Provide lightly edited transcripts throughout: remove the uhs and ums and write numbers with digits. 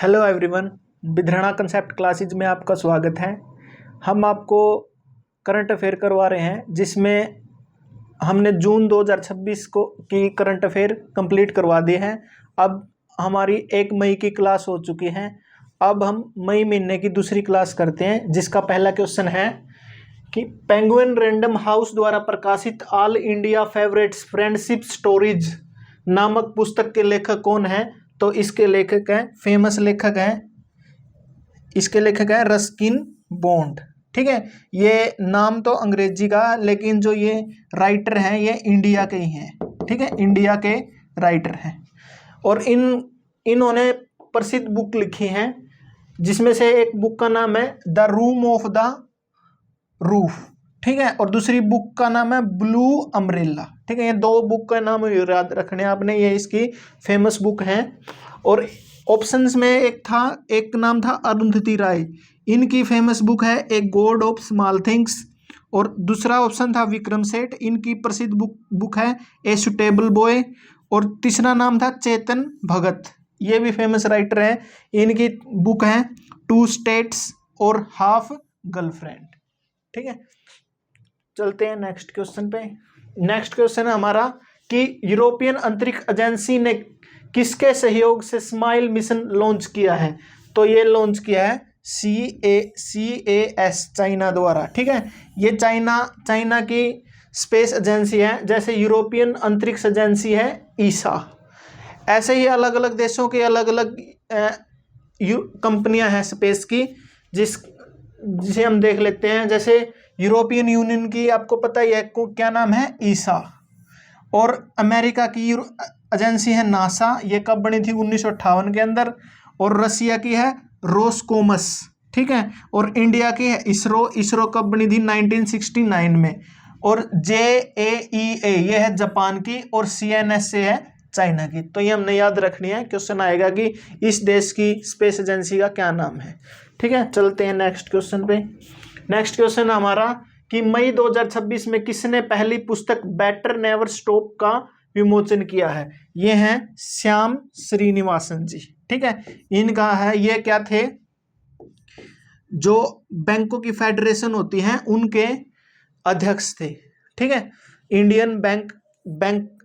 Hello everyone, विधरणा concept classes में आपका स्वागत है। हम आपको करंट अफेयर करवा रहे हैं, जिसमें हमने जून 2026 को की करंट अफेयर कंप्लीट करवा दिए हैं। अब हमारी 1 मई की क्लास हो चुकी है। अब हम मई महीने की दूसरी क्लास करते हैं, जिसका पहला क्वेश्चन है कि पेंगुइन रैंडम हाउस द्वारा प्रकाशित all India favourites friendship stories नामक पुस्तक के लेखक कौन है? तो इसके लेखक हैं, फेमस लेखक हैं, इसके लेखक हैं रस्किन बॉन्ड। ठीक है, ये नाम तो अंग्रेजी का, लेकिन जो ये राइटर हैं ये इंडिया के ही हैं। ठीक है, इंडिया के राइटर हैं और इन्होंने प्रसिद्ध बुक लिखी हैं, जिसमें से एक बुक का नाम है the room of the roof. ठीक है, और दूसरी बुक का नाम है ब्लू अम्ब्रेला। ठीक है, ये 2 बुक का नाम याद रखने आपने, ये इसकी फेमस बुक हैं। और ऑप्शंस में एक नाम था अरुंधति राय, इनकी फेमस बुक है a god of small things. और दूसरा ऑप्शन था विक्रम सेठ, इनकी प्रसिद्ध बुक है ए सुटेबल बॉय। और तीसरा नाम था चेतन भगत, ये भी फेमस राइटर हैं, इनकी बुक है टू स्टेट्स और हाफ गर्लफ्रेंड। ठीक है, चलते हैं नेक्स्ट क्वेश्चन पे। नेक्स्ट क्वेश्चन है हमारा कि यूरोपियन अंतरिक्ष एजेंसी ने किसके सहयोग से स्माइल मिशन लॉन्च किया है? तो ये लॉन्च किया है CAS चाइना द्वारा। ठीक है, ये चाइना की स्पेस एजेंसी है, जैसे यूरोपियन अंतरिक्ष एजेंसी है ईसा। ऐसे ही अलग अलग देशों की अलग अलग कंपनियां हैं स्पेस की, जिसे हम देख लेते हैं। जैसे यूरोपियन यूनियन की आपको पता ही है क्या नाम है, ईसा। और अमेरिका की एजेंसी है नासा, ये कब बनी थी? 1958 के अंदर। और रसिया की है रोसकोमस। ठीक है, और इंडिया की है इसरो कब बनी थी? 1969 में। और JAEA ये है जापान की, और CNSA है चाइना की। तो ये हमने याद रखनी है, क्वेश्चन आएगा कि इस देश की स्पेस एजेंसी का क्या नाम है। ठीक है, चलते हैं नेक्स्ट क्वेश्चन पे। नेक्स्ट क्वेश्चन हमारा कि मई 2026 में किसने पहली पुस्तक बेटर नेवर स्टॉप का विमोचन किया है? ये हैं श्याम श्रीनिवासन जी। ठीक है, इनका है, ये क्या थे? जो बैंकों की फेडरेशन होती है उनके अध्यक्ष थे। ठीक है, इंडियन बैंक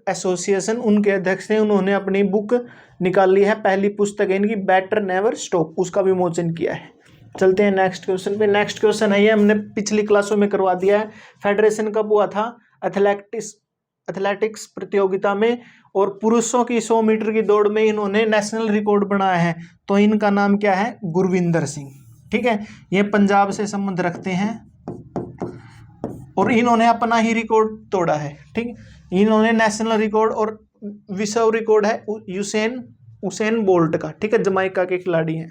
एसोसिएशन, उनके अध्यक्ष थे। उन्होंने अपनी बुक निकाली है, पहली पुस्तक है इनकी बेटर नेवर स्टॉप, उसका विमोचन किया है। चलते हैं नेक्स्ट क्वेश्चन पे। नेक्स्ट क्वेश्चन है, ये हमने पिछली क्लासों में करवा दिया है। फेडरेशन कब हुआ था? एथलेटिक्स प्रतियोगिता में, और पुरुषों की 100 मीटर की दौड़ में इन्होंने नेशनल रिकॉर्ड बनाया है। तो इनका नाम क्या है? गुरविंदर सिंह। ठीक है, ये पंजाब से संबंध रखते हैं और इन्होंने अपना ही रिकॉर्ड तोड़ा है। ठीक, इन्होंने नेशनल रिकॉर्ड और विश्व रिकॉर्ड है उसेन बोल्ट का। ठीक है, जमाइका के खिलाड़ी हैं।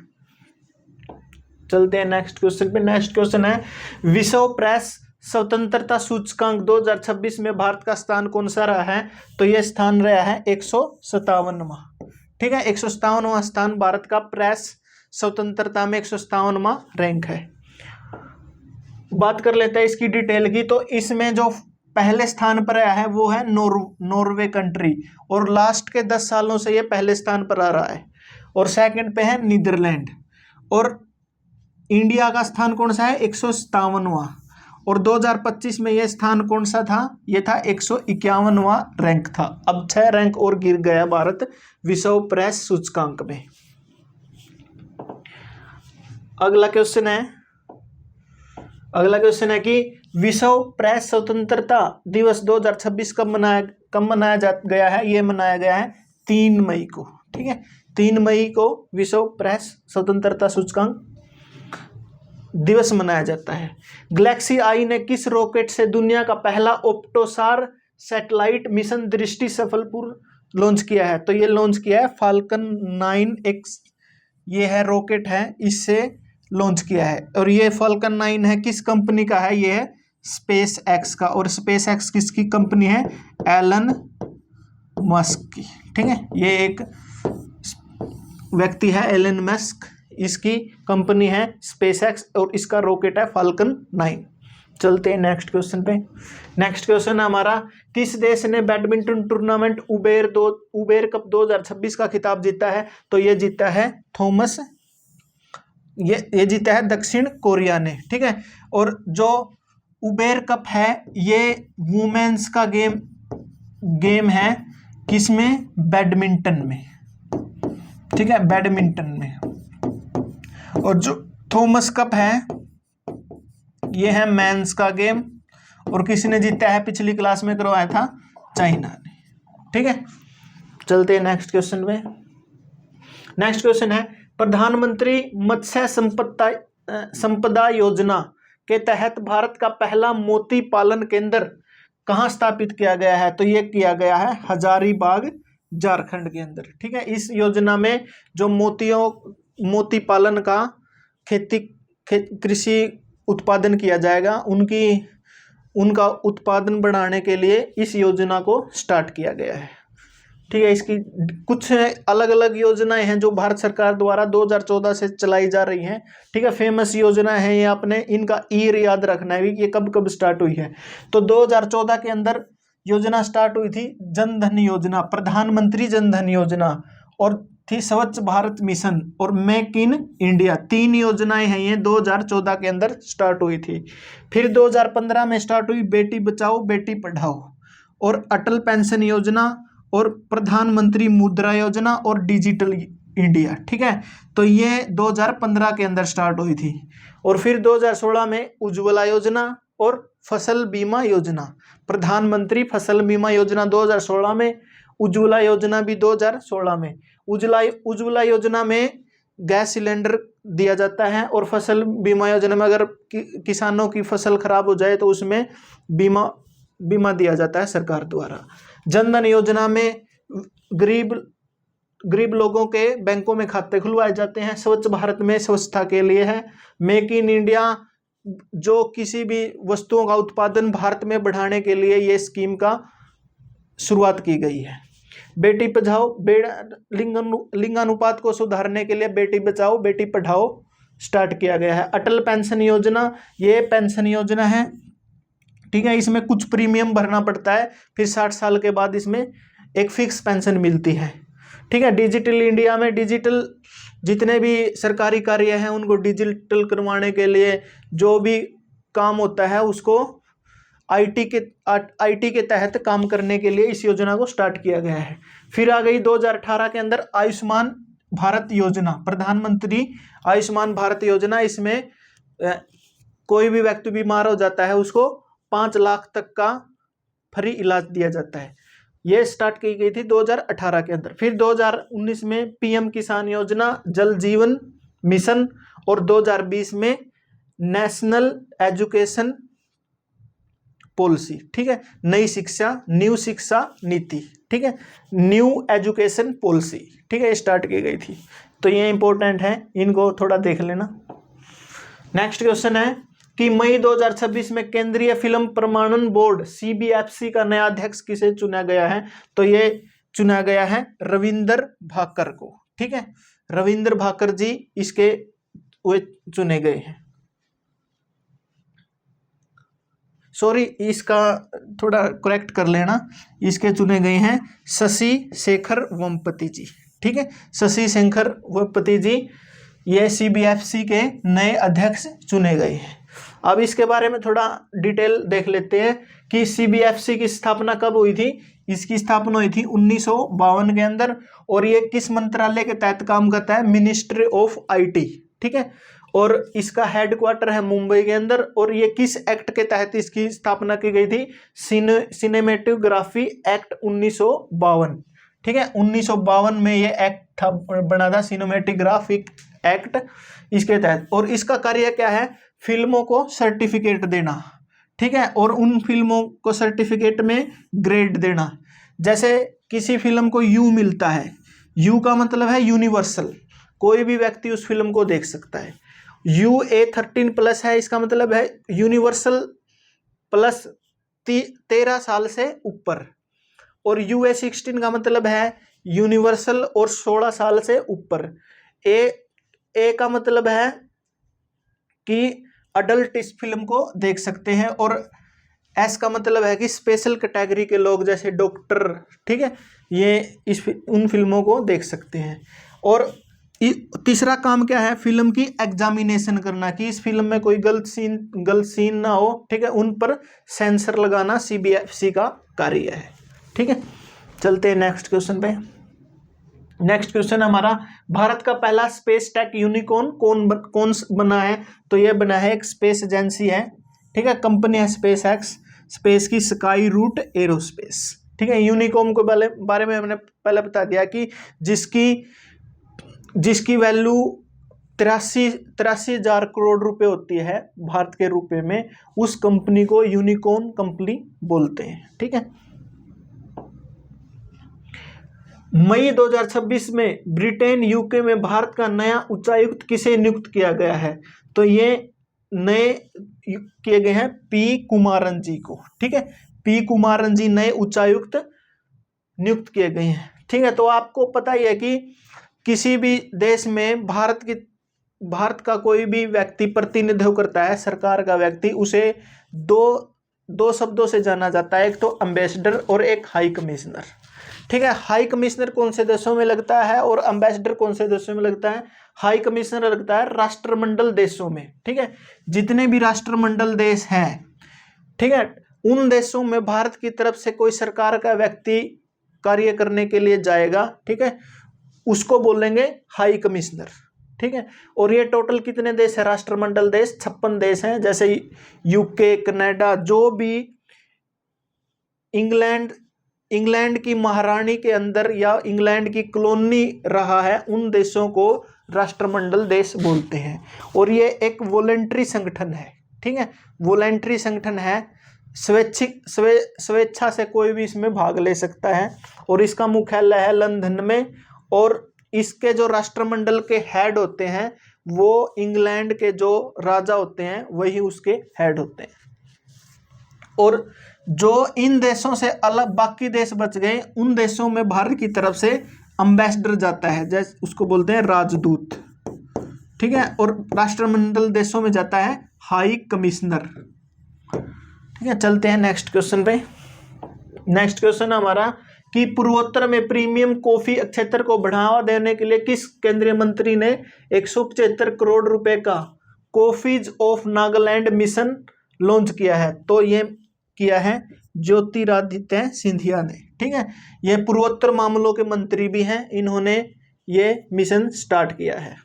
चलते हैं नेक्स्ट क्वेश्चन पे। नेक्स्ट क्वेश्चन है विश्व प्रेस स्वतंत्रता सूचकांक 2026 में भारत का स्थान कौन सा रहा है? तो यह स्थान रहा है 157वां। ठीक है, 157वां स्थान भारत का प्रेस स्वतंत्रता में 157वां रैंक है। बात कर लेते हैं इसकी डिटेल की। तो इसमें जो पहले स्थान पर आया है वो है नॉर्वे कंट्री, और लास्ट के 10 सालों से ये पहले स्थान पर आ रहा है। और सेकंड पे है नीदरलैंड। और इंडिया का स्थान कौन सा है? 157वां। और 2025 में यह स्थान कौन सा था? यह था 151वां रैंक था। अब 6 रैंक और गिर गया भारत विश्व प्रेस सूचकांक में। अगला क्वेश्चन है कि विश्व प्रेस स्वतंत्रता दिवस 2026 कब मनाया गया है? यह मनाया गया है 3 मई को। ठीक है, 3 मई को विश्व प्रेस स्वतंत्रता सूचकांक दिवस मनाया जाता है। गैलेक्सी आई ने किस रॉकेट से दुनिया का पहला ऑप्टोसार सैटेलाइट मिशन दृष्टि सफलपूर्वक लॉन्च किया है? तो ये लॉन्च किया है फाल्कन 9X, ये है रॉकेट है, इससे लॉन्च किया है। और ये फाल्कन 9 है, किस कंपनी का है? ये है स्पेस एक्स का। और स्पेस एक्स किसकी कंपनी है? एलन मस्क की। ठीक है, ये एक व्यक्ति है एलन मस्क, इसकी कंपनी है स्पेसएक्स और इसका रॉकेट है फाल्कन 9। चलते हैं नेक्स्ट क्वेश्चन पे। नेक्स्ट क्वेश्चन हमारा, किस देश ने बैडमिंटन टूर्नामेंट उबेर कप 2026 का खिताब जीता है? तो ये जीता है थॉमस ये जीता है दक्षिण कोरिया ने, ठीक है। और जो उबेर कप है ये वुमेन्स का गेम है, किसमें, बैडमिंटन में, ठीक है, बैडमिंटन में। और जो थॉमस कप है ये है मेंस का गेम, और किसने जीता है, पिछली क्लास में करवाया था चाइना ने, ठीक है। चलते हैं नेक्स्ट क्वेश्चन में। नेक्स्ट क्वेश्चन है प्रधानमंत्री मत्स्य संपदा योजना के तहत भारत का पहला मोती पालन केंद्र कहाँ स्थापित किया गया है, तो ये किया गया है हजारीबाग झारखंड के अंदर, ठीक है। इस योजना में जो मोती पालन का कृषि उत्पादन किया जाएगा, उनका उत्पादन बढ़ाने के लिए इस योजना को स्टार्ट किया गया है, ठीक है। इसकी कुछ अलग अलग योजनाएं हैं जो भारत सरकार द्वारा 2014 से चलाई जा रही हैं, ठीक है। फेमस योजना है ये, आपने इनका ईयर याद रखना है कि ये कब कब स्टार्ट हुई है। तो 2014 के अंदर योजना स्टार्ट हुई थी जन धन योजना, प्रधानमंत्री जन धन योजना, और थी स्वच्छ भारत मिशन और मेक इन इंडिया। 3 योजनाएं हैं ये 2014 के अंदर स्टार्ट हुई थी। फिर 2015 में स्टार्ट हुई बेटी बचाओ बेटी पढ़ाओ, और अटल पेंशन योजना, और प्रधानमंत्री मुद्रा योजना, और डिजिटल इंडिया, ठीक है। तो ये 2015 के अंदर स्टार्ट हुई थी। और फिर 2016 में उज्ज्वला योजना और फसल बीमा योजना, प्रधानमंत्री फसल बीमा योजना 2016 में, उज्ज्वला योजना भी 2016 में। उज्ज्वला योजना में गैस सिलेंडर दिया जाता है, और फसल बीमा योजना में अगर किसानों की फसल खराब हो जाए तो उसमें बीमा दिया जाता है सरकार द्वारा। जन धन योजना में गरीब लोगों के बैंकों में खाते खुलवाए जाते हैं। स्वच्छ भारत में स्वच्छता के लिए है। मेक इन इंडिया, जो किसी भी वस्तुओं का उत्पादन भारत में बढ़ाने के लिए ये स्कीम का शुरुआत की गई है। बेटी बचाओ लिंगानुपात को सुधारने के लिए बेटी बचाओ बेटी पढ़ाओ स्टार्ट किया गया है। अटल पेंशन योजना, ये पेंशन योजना है, ठीक है। इसमें कुछ प्रीमियम भरना पड़ता है, फिर 60 साल के बाद इसमें एक फिक्स पेंशन मिलती है, ठीक है। डिजिटल इंडिया में डिजिटल जितने भी सरकारी कार्य हैं उनको डिजिटल करवाने के लिए जो भी काम होता है उसको आईटी के तहत काम करने के लिए इस योजना को स्टार्ट किया गया है। फिर आ गई 2018 के अंदर आयुष्मान भारत योजना, प्रधानमंत्री आयुष्मान भारत योजना। इसमें कोई भी व्यक्ति बीमार हो जाता है उसको 5 लाख तक का फ्री इलाज दिया जाता है। ये स्टार्ट की गई थी 2018 के अंदर। फिर 2019 में पीएम किसान योजना, जल जीवन मिशन, और 2020 में नेशनल एजुकेशन पॉलिसी, ठीक है, न्यू शिक्षा नीति, ठीक है, न्यू एजुकेशन पॉलिसी, ठीक है, स्टार्ट की गई थी। तो ये इंपॉर्टेंट है, इनको थोड़ा देख लेना। नेक्स्ट क्वेश्चन है कि मई 2026 में केंद्रीय फिल्म प्रमाणन बोर्ड सीबीएफसी का नया अध्यक्ष किसे चुना गया है, तो ये चुना गया है रविंदर भाकर को, ठीक है। रविंदर भाकर जी इसके वे चुने गए हैं। सॉरी, इसका थोड़ा करेक्ट कर लेना, इसके चुने गए हैं शशि शेखर वेम्पति जी, ठीक है। शशि शेखर वेम्पति जी ये सीबीएफसी के नए अध्यक्ष चुने गए हैं। अब इसके बारे में थोड़ा डिटेल देख लेते हैं कि सीबीएफसी की स्थापना कब हुई थी। इसकी स्थापना हुई थी 1952 के अंदर, और ये किस मंत्रालय के तहत काम करता है, मिनिस्ट्री ऑफ आईटी, ठीक है। और इसका हेडक्वार्टर है मुंबई के अंदर। और ये किस एक्ट के तहत इसकी स्थापना की गई थी, सिनेमेटोग्राफी एक्ट 1952, ठीक है। 1952 में ये एक्ट बना था, सिनेमेटोग्राफिक एक्ट, इसके तहत। और इसका कार्य क्या है, फिल्मों को सर्टिफिकेट देना, ठीक है, और उन फिल्मों को सर्टिफिकेट में ग्रेड देना। जैसे किसी फिल्म को यू मिलता है, यू का मतलब है यूनिवर्सल, कोई भी व्यक्ति उस फिल्म को देख सकता है। UA13+ है, इसका मतलब है यूनिवर्सल प्लस 13 साल से ऊपर। और UA16 का मतलब है यूनिवर्सल और 16 साल से ऊपर। ए का मतलब है कि अडल्ट इस फिल्म को देख सकते हैं। और एस का मतलब है कि स्पेशल कैटेगरी के लोग जैसे डॉक्टर, ठीक है, ये उन फिल्मों को देख सकते हैं। और तीसरा काम क्या है, फिल्म की एग्जामिनेशन करना कि इस फिल्म में कोई गलत सीन ना हो, ठीक है, उन पर सेंसर लगाना CBFC का कार्य है, ठीक है। चलते हैं नेक्स्ट क्वेश्चन पे। नेक्स्ट क्वेश्चन हमारा, भारत का पहला स्पेस टेक यूनिकॉर्न कौन बना है? तो ये बना है, एक स्पेस एजेंसी है, ठीक है, कंपनी है स्पेस एक्स, स्पेस की स्काई रूट एरोस्पेस, ठीक है। यूनिकॉर्न के बारे में हमने पहले बता दिया कि जिसकी वैल्यू 83,000 करोड़ रुपए होती है भारत के रुपए में, उस कंपनी को यूनिकॉर्न कंपनी बोलते हैं, ठीक है। मई 2026 में ब्रिटेन यूके में भारत का नया उच्चायुक्त किसे नियुक्त किया गया है? तो ये नए किए गए हैं पी कुमारन जी को, ठीक है, पी कुमारन जी नए उच्चायुक्त नियुक्त किए गए हैं, ठीक है। तो आपको पता ही है कि किसी भी देश में भारत का कोई भी व्यक्ति प्रतिनिधित्व करता है, सरकार का व्यक्ति, उसे दो शब्दों से जाना जाता है, एक तो एम्बेसडर और एक हाई कमिश्नर, ठीक है। हाई कमिश्नर कौन से देशों में लगता है और एम्बेसडर कौन से देशों में लगता है? हाई कमिश्नर लगता है राष्ट्रमंडल देशों में, ठीक है। जितने भी राष्ट्रमंडल देश हैं, ठीक है, उन देशों में भारत की तरफ से कोई सरकार का व्यक्ति कार्य करने के लिए जाएगा, ठीक है, उसको बोलेंगे हाई कमिश्नर, ठीक है। और ये टोटल कितने देश है राष्ट्रमंडल देश? 56 देश हैं, जैसे यूके, कनाडा, जो भी इंग्लैंड की महारानी के अंदर या इंग्लैंड की कॉलोनी रहा है, उन देशों को राष्ट्रमंडल देश बोलते हैं। और ये एक वॉलेंट्री संगठन है, ठीक है, वॉलेंट्री संगठन है, स्वेच्छा से कोई भी इसमें भाग ले सकता है। और इसका मुख्यालय है लंदन में, और इसके जो राष्ट्रमंडल के हेड होते हैं वो इंग्लैंड के जो राजा होते हैं वही उसके हेड होते हैं। और जो इन देशों से अलग बाकी देश बच गए, उन देशों में भारत की तरफ से एम्बेसडर जाता है, जैसे उसको बोलते हैं राजदूत, ठीक है। और राष्ट्रमंडल देशों में जाता है हाई कमिश्नर, ठीक है। चलते हैं नेक्स्ट क्वेश्चन पे। नेक्स्ट क्वेश्चन हमारा कि पूर्वोत्तर में प्रीमियम कॉफी क्षेत्र को बढ़ावा देने के लिए किस केंद्रीय मंत्री ने 175 करोड़ रुपए का coffees of Nagaland mission launch किया है? तो ये किया है ज्योतिरादित्य सिंधिया ने, ठीक है। ये पूर्वोत्तर मामलों के मंत्री भी हैं, इन्होंने ये मिशन स्टार्ट किया है,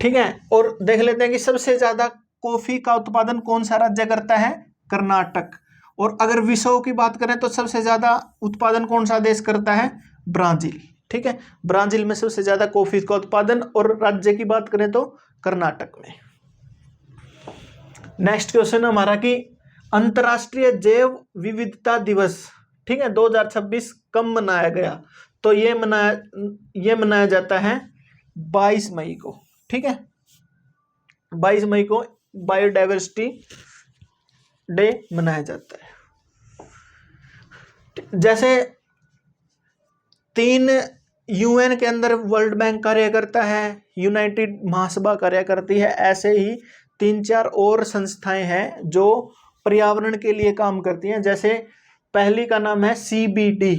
ठीक है। और देख लेते हैं कि सबसे ज्यादा कॉफी का उत्पादन कौन सा राज्य करता है? कर्नाटक। और अगर विश्व की बात करें तो सबसे ज्यादा उत्पादन कौन सा देश करता है? ब्राजील, ठीक है। ब्राजील में सबसे ज्यादा कॉफी का उत्पादन, और राज्य की बात करें तो कर्नाटक में। नेक्स्ट क्वेश्चन हमारा कि अंतर्राष्ट्रीय जैव विविधता दिवस, ठीक है, 2026 कब मनाया गया? तो ये मनाया जाता है 22 मई को, ठीक है। 22 मई को बायोडाइवर्सिटी डे मनाया जाता है। जैसे 3 UN के अंदर वर्ल्ड बैंक कार्य करता है, यूनाइटेड महासभा कार्य करती है, ऐसे ही 3-4 और संस्थाएं हैं जो पर्यावरण के लिए काम करती हैं। जैसे पहली का नाम है CBD,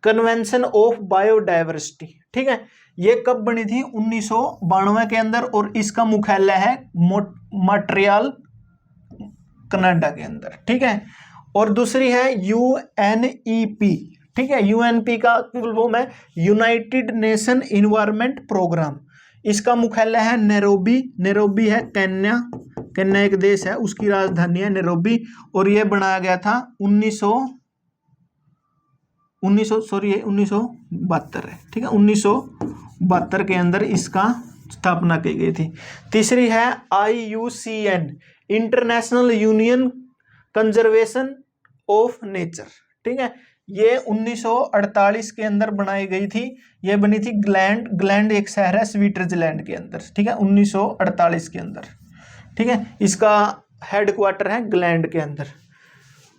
कन्वेंशन ऑफ बायोडाइवर्सिटी, ठीक है। ये कब बनी थी? 1992 के अंदर, और इसका मुख्यालय है मॉन्ट्रियल, कनाडा के अंदर, ठीक है। और दूसरी है UNEP, ठीक है। UNEP का फुल फॉर्म है यूनाइटेड नेशन एनवायरनमेंट प्रोग्राम। इसका मुख्यालय है नैरोबी है केन्या एक देश है, उसकी राजधानी है नैरोबी। और यह बनाया गया था 1972 है, ठीक है, 1972 के अंदर इसका स्थापना की गई थी। तीसरी है IUCN, international union conservation of nature, ठीक है। ये 1948 के अंदर बनाई गई थी। ये बनी थी ग्लैंड एक शहर है स्विट्जरलैंड के अंदर, ठीक है, 1948 के अंदर, ठीक है। इसका हेडक्वार्टर है ग्लैंड के अंदर।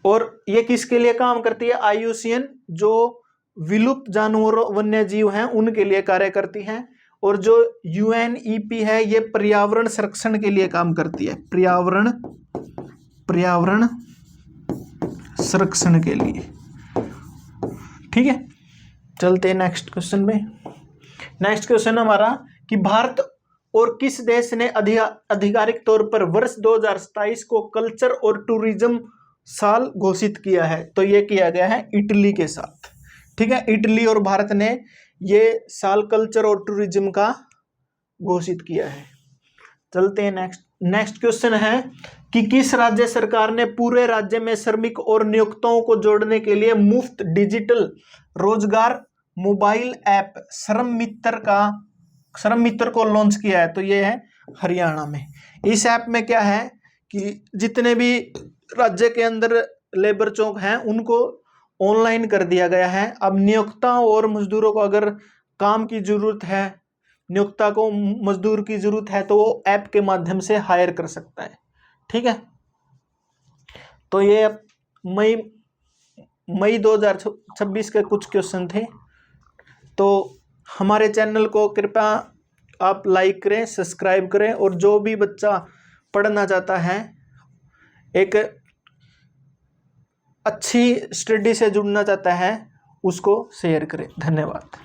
और ये किसके लिए काम करती है? IUCN जो विलुप्त जानवरों वन्य जीव हैं उनके लिए कार्य करती है। और जो UNEP है ये पर्यावरण संरक्षण के लिए काम करती है, पर्यावरण संरक्षण के लिए, ठीक है। चलते हैं नेक्स्ट क्वेश्चन में नेक्स्ट क्वेश्चन हमारा कि भारत और किस देश ने आधिकारिक तौर पर वर्ष 2027 को कल्चर और टूरिज्म साल घोषित किया है? तो ये किया गया है इटली के साथ। ठीक है, इटली और भारत ने ये साल कल्चर और टूरिज्म का घोषित किया है। चलते हैं नेक्स्ट क्वेश्चन है कि किस राज्य सरकार ने पूरे राज्य में श्रमिक और नियोक्ताओं को जोड़ने के लिए मुफ्त डिजिटल रोजगार मोबाइल ऐप श्रम मित्र को लॉन्च किया है? तो ये है हरियाणा में। इस ऐप में क्या है कि जितने भी राज्य के अंदर लेबर चौक हैं उनको ऑनलाइन कर दिया गया है। अब नियोक्ताओं और मजदूरों को अगर काम की जरूरत है, नियोक्ता को मजदूर की जरूरत है, तो वो ऐप के माध्यम से हायर कर सकता है। ठीक है, तो ये मई 2026 के कुछ क्वेश्चन थे। तो हमारे चैनल को कृपया आप लाइक करें, सब्सक्राइब करें, और जो भी बच्चा पढ़ना चाहता है, एक अच्छी स्टडी से जुड़ना चाहता है, उसको शेयर करें। धन्यवाद।